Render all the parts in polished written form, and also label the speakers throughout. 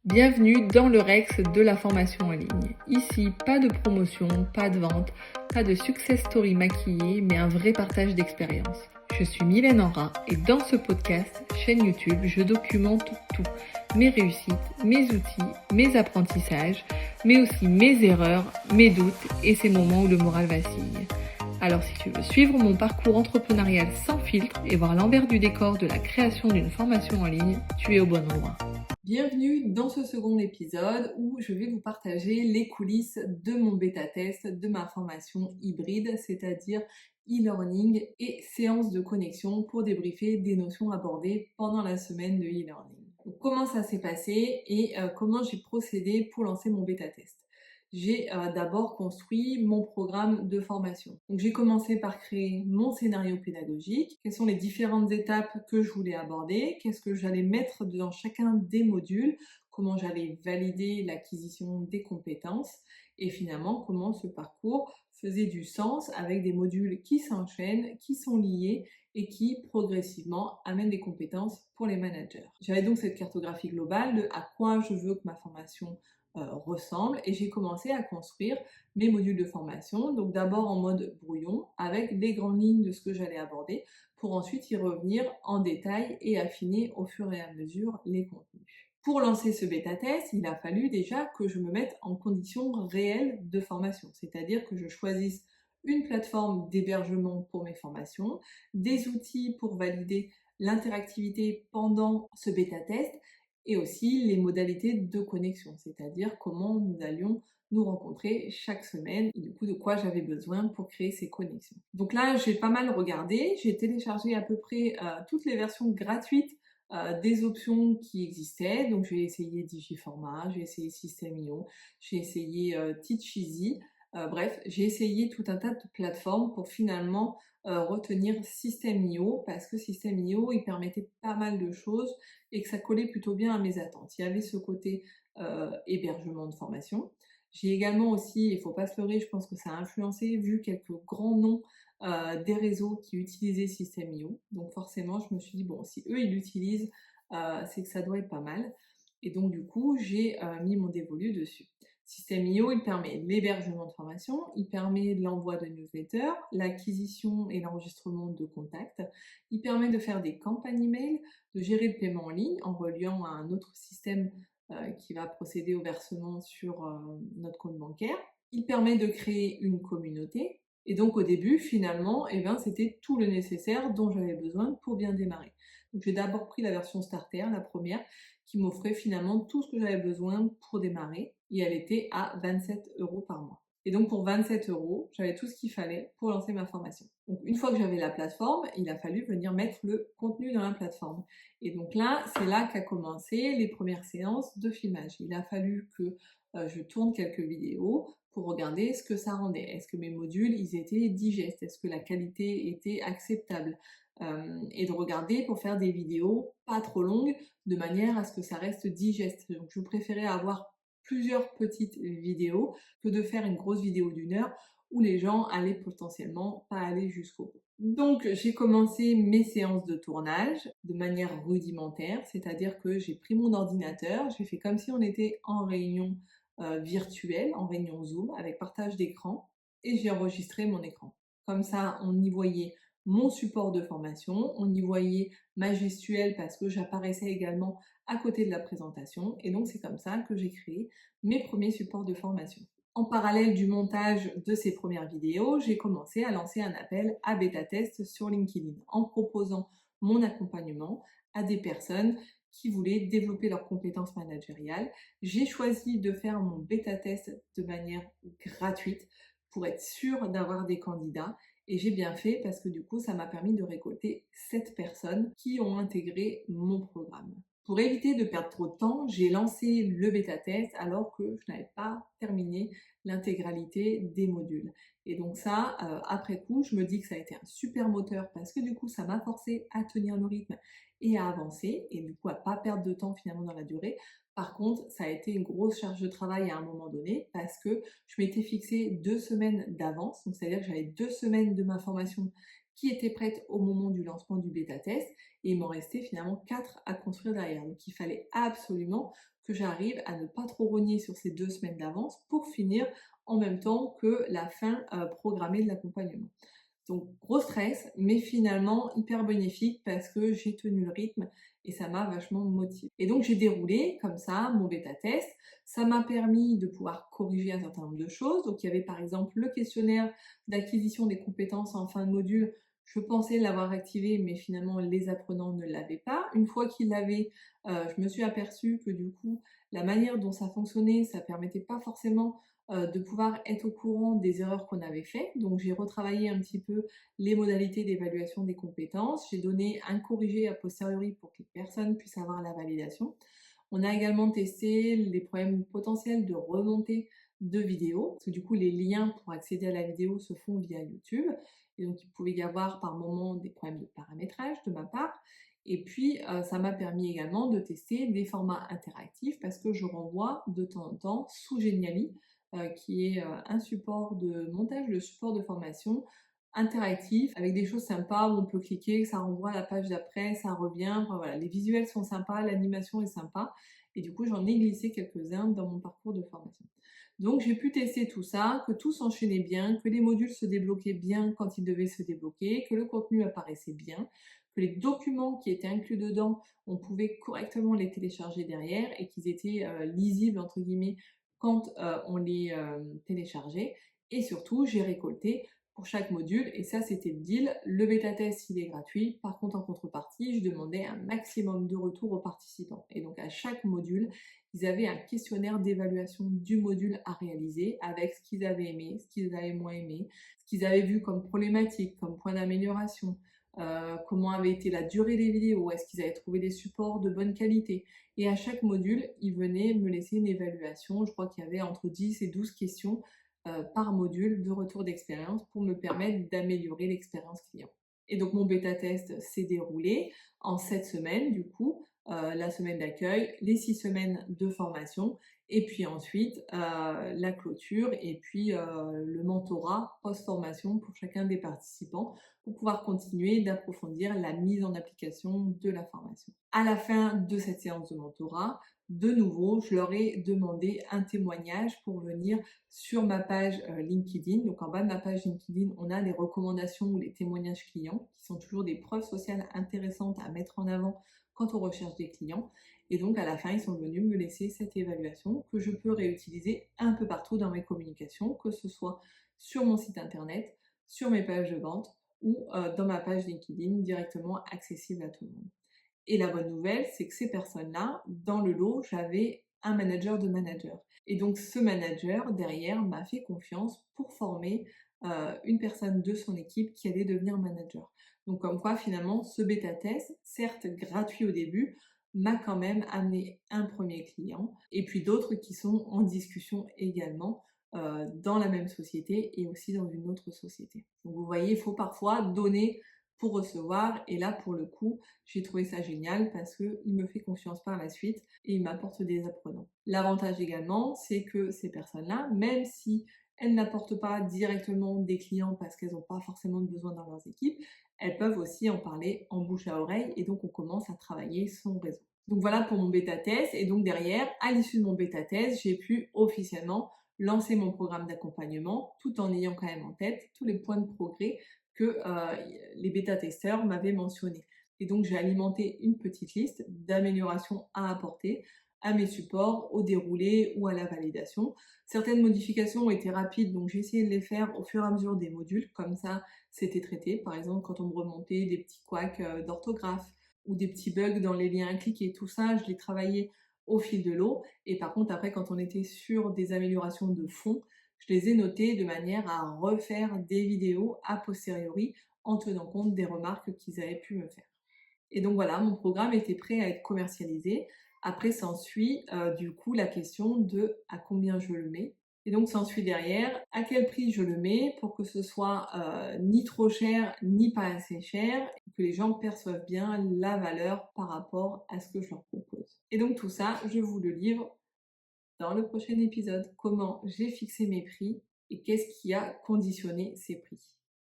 Speaker 1: Bienvenue dans le Rex de la formation en ligne. Ici, pas de promotion, pas de vente, pas de success story maquillée, mais un vrai partage d'expérience. Je suis Mylène Henrat et dans ce podcast, chaîne YouTube, je documente tout. Mes réussites, mes outils, mes apprentissages, mais aussi mes erreurs, mes doutes et ces moments où le moral vacille. Alors si tu veux suivre mon parcours entrepreneurial sans filtre et voir l'envers du décor de la création d'une formation en ligne, tu es au bon endroit. Bienvenue dans ce second épisode où je vais vous partager les coulisses de mon bêta-test de ma formation hybride, c'est-à-dire e-learning et séance de connexion pour débriefer des notions abordées pendant la semaine de e-learning. Donc, comment ça s'est passé et comment j'ai procédé pour lancer mon bêta-test. J'ai d'abord construit mon programme de formation. Donc j'ai commencé par créer mon scénario pédagogique, quelles sont les différentes étapes que je voulais aborder, qu'est-ce que j'allais mettre dans chacun des modules, comment j'allais valider l'acquisition des compétences et finalement comment ce parcours faisait du sens avec des modules qui s'enchaînent, qui sont liés et qui progressivement amènent des compétences pour les managers. J'avais donc cette cartographie globale de à quoi je veux que ma formation ressemble et j'ai commencé à construire mes modules de formation, donc d'abord en mode brouillon avec les grandes lignes de ce que j'allais aborder pour ensuite y revenir en détail et affiner au fur et à mesure les contenus. Pour lancer ce bêta-test, il a fallu déjà que je me mette en conditions réelles de formation, c'est-à-dire que je choisisse une plateforme d'hébergement pour mes formations, des outils pour valider l'interactivité pendant ce bêta-test et aussi les modalités de connexion, c'est-à-dire comment nous allions nous rencontrer chaque semaine et du coup de quoi j'avais besoin pour créer ces connexions. Donc là, j'ai pas mal regardé, j'ai téléchargé à peu près toutes les versions gratuites des options qui existaient. Donc j'ai essayé Digiformat, j'ai essayé System.io, j'ai essayé Teacheasy. Bref, j'ai essayé tout un tas de plateformes pour finalement retenir System.io parce que System.io, il permettait pas mal de choses et que ça collait plutôt bien à mes attentes. Il y avait ce côté hébergement de formation. J'ai également aussi, il ne faut pas se leurrer, je pense que ça a influencé, vu quelques grands noms des réseaux qui utilisaient System.io. Donc forcément, je me suis dit, bon, si eux, ils l'utilisent, c'est que ça doit être pas mal. Et donc du coup, j'ai mis mon dévolu dessus. System.io, il permet l'hébergement de formation, il permet l'envoi de newsletters, l'acquisition et l'enregistrement de contacts, il permet de faire des campagnes email, de gérer le paiement en ligne en reliant à un autre système qui va procéder au versement sur notre compte bancaire. Il permet de créer une communauté. Et donc au début, finalement, c'était tout le nécessaire dont j'avais besoin pour bien démarrer. Donc j'ai d'abord pris la version starter, la première, qui m'offrait finalement tout ce que j'avais besoin pour démarrer. Et elle était à 27 € par mois. Et donc pour 27 €, j'avais tout ce qu'il fallait pour lancer ma formation. Donc une fois que j'avais la plateforme, il a fallu venir mettre le contenu dans la plateforme. Et donc là, c'est là qu'a commencé les premières séances de filmage. Il a fallu que je tourne quelques vidéos pour regarder ce que ça rendait. Est-ce que mes modules, ils étaient digestes? Est-ce que la qualité était acceptable? Et de regarder pour faire des vidéos pas trop longues de manière à ce que ça reste digeste. Donc je préférais avoir plusieurs petites vidéos que de faire une grosse vidéo d'1 heure où les gens allaient potentiellement pas aller jusqu'au bout. Donc j'ai commencé mes séances de tournage de manière rudimentaire, c'est-à-dire que j'ai pris mon ordinateur, j'ai fait comme si on était en réunion virtuelle, en réunion Zoom avec partage d'écran et j'ai enregistré mon écran. Comme ça, on y voyait mon support de formation, on y voyait ma gestuelle parce que j'apparaissais également à côté de la présentation et donc c'est comme ça que j'ai créé mes premiers supports de formation. En parallèle du montage de ces premières vidéos, j'ai commencé à lancer un appel à bêta-test sur LinkedIn en proposant mon accompagnement à des personnes qui voulaient développer leurs compétences managériales. J'ai choisi de faire mon bêta-test de manière gratuite pour être sûre d'avoir des candidats et j'ai bien fait parce que du coup, ça m'a permis de récolter 7 personnes qui ont intégré mon programme. Pour éviter de perdre trop de temps, j'ai lancé le bêta-test alors que je n'avais pas terminé l'intégralité des modules. Et donc ça, après coup, je me dis que ça a été un super moteur parce que du coup, ça m'a forcé à tenir le rythme et à avancer et du coup à pas perdre de temps finalement dans la durée. Par contre, ça a été une grosse charge de travail à un moment donné parce que je m'étais fixé 2 semaines d'avance, donc c'est-à-dire que j'avais 2 semaines de ma formation qui étaient prêtes au moment du lancement du bêta-test et il m'en restait finalement 4 à construire derrière. Donc il fallait absolument que j'arrive à ne pas trop rogner sur ces 2 semaines d'avance pour finir en même temps que la fin programmée de l'accompagnement. Donc gros stress, mais finalement hyper bénéfique parce que j'ai tenu le rythme et ça m'a vachement motivée. Et donc j'ai déroulé comme ça mon bêta test. Ça m'a permis de pouvoir corriger un certain nombre de choses. Donc il y avait par exemple le questionnaire d'acquisition des compétences en fin de module. Je pensais l'avoir activé, mais finalement les apprenants ne l'avaient pas. Une fois qu'ils l'avaient, je me suis aperçue que du coup, la manière dont ça fonctionnait, ça permettait pas forcément de pouvoir être au courant des erreurs qu'on avait faites. Donc j'ai retravaillé un petit peu les modalités d'évaluation des compétences. J'ai donné un corrigé a posteriori pour que les personnes puissent avoir la validation. On a également testé les problèmes potentiels de remontée de vidéos, parce que du coup les liens pour accéder à la vidéo se font via YouTube, et donc il pouvait y avoir par moment des problèmes de paramétrage de ma part. Et puis ça m'a permis également de tester des formats interactifs, parce que je renvoie de temps en temps sous Geniali, qui est un support de montage, de support de formation interactif avec des choses sympas où on peut cliquer, ça renvoie à la page d'après, ça revient. Enfin, voilà, les visuels sont sympas, l'animation est sympa. Et du coup, j'en ai glissé quelques-uns dans mon parcours de formation. Donc, j'ai pu tester tout ça, que tout s'enchaînait bien, que les modules se débloquaient bien quand ils devaient se débloquer, que le contenu apparaissait bien, que les documents qui étaient inclus dedans, on pouvait correctement les télécharger derrière et qu'ils étaient lisibles, entre guillemets, quand on les téléchargeait. Et surtout, j'ai récolté pour chaque module, et ça c'était le deal, le bêta test il est gratuit, par contre en contrepartie je demandais un maximum de retours aux participants, et donc à chaque module ils avaient un questionnaire d'évaluation du module à réaliser avec ce qu'ils avaient aimé, ce qu'ils avaient moins aimé, ce qu'ils avaient vu comme problématique, comme point d'amélioration, comment avait été la durée des vidéos, est-ce qu'ils avaient trouvé des supports de bonne qualité, et à chaque module ils venaient me laisser une évaluation. Je crois qu'il y avait entre 10 et 12 questions par module de retour d'expérience pour me permettre d'améliorer l'expérience client. Et donc mon bêta test s'est déroulé en 7 semaines du coup, la semaine d'accueil, les 6 semaines de formation, et puis ensuite la clôture, et puis le mentorat post-formation pour chacun des participants pour pouvoir continuer d'approfondir la mise en application de la formation. À la fin de cette séance de mentorat, de nouveau, je leur ai demandé un témoignage pour venir sur ma page LinkedIn. Donc en bas de ma page LinkedIn, on a les recommandations ou les témoignages clients, qui sont toujours des preuves sociales intéressantes à mettre en avant quand on recherche des clients. Et donc à la fin, ils sont venus me laisser cette évaluation que je peux réutiliser un peu partout dans mes communications, que ce soit sur mon site internet, sur mes pages de vente ou dans ma page LinkedIn directement accessible à tout le monde. Et la bonne nouvelle, c'est que ces personnes-là, dans le lot, j'avais un manager de manager. Et donc ce manager, derrière, m'a fait confiance pour former une personne de son équipe qui allait devenir manager. Donc comme quoi, finalement, ce bêta test, certes gratuit au début, m'a quand même amené un premier client, et puis d'autres qui sont en discussion également dans la même société et aussi dans une autre société. Donc vous voyez, il faut parfois donner pour recevoir, et là pour le coup j'ai trouvé ça génial parce qu'il me fait confiance par la suite et il m'apporte des apprenants. L'avantage également, c'est que ces personnes-là, même si elles n'apportent pas directement des clients parce qu'elles n'ont pas forcément de besoin dans leurs équipes, elles peuvent aussi en parler en bouche à oreille, et donc on commence à travailler son réseau. Donc voilà pour mon bêta test, et donc derrière, à l'issue de mon bêta test, j'ai pu officiellement lancer mon programme d'accompagnement tout en ayant quand même en tête tous les points de progrès que les bêta-testeurs m'avaient mentionnés. Et donc j'ai alimenté une petite liste d'améliorations à apporter à mes supports, au déroulé ou à la validation. Certaines modifications ont été rapides, donc j'ai essayé de les faire au fur et à mesure des modules, comme ça c'était traité. Par exemple, quand on me remontait des petits couacs d'orthographe ou des petits bugs dans les liens à cliquer, tout ça, je l'ai travaillé au fil de l'eau. Et par contre, après, quand on était sur des améliorations de fond, je les ai notés de manière à refaire des vidéos a posteriori en tenant compte des remarques qu'ils avaient pu me faire. Et donc voilà, mon programme était prêt à être commercialisé. Après, s'ensuit du coup la question de à combien je le mets. Et donc s'ensuit derrière à quel prix je le mets pour que ce soit ni trop cher ni pas assez cher, et que les gens perçoivent bien la valeur par rapport à ce que je leur propose. Et donc tout ça, je vous le livre dans le prochain épisode, comment j'ai fixé mes prix et qu'est-ce qui a conditionné ces prix.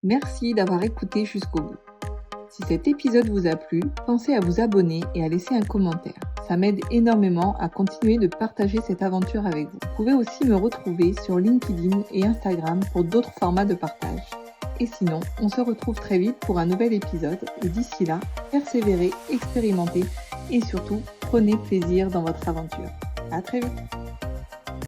Speaker 1: Merci d'avoir écouté jusqu'au bout. Si cet épisode vous a plu, pensez à vous abonner et à laisser un commentaire. Ça m'aide énormément à continuer de partager cette aventure avec vous. Vous pouvez aussi me retrouver sur LinkedIn et Instagram pour d'autres formats de partage. Et sinon, on se retrouve très vite pour un nouvel épisode. Et d'ici là, persévérez, expérimentez et surtout, prenez plaisir dans votre aventure. À très vite!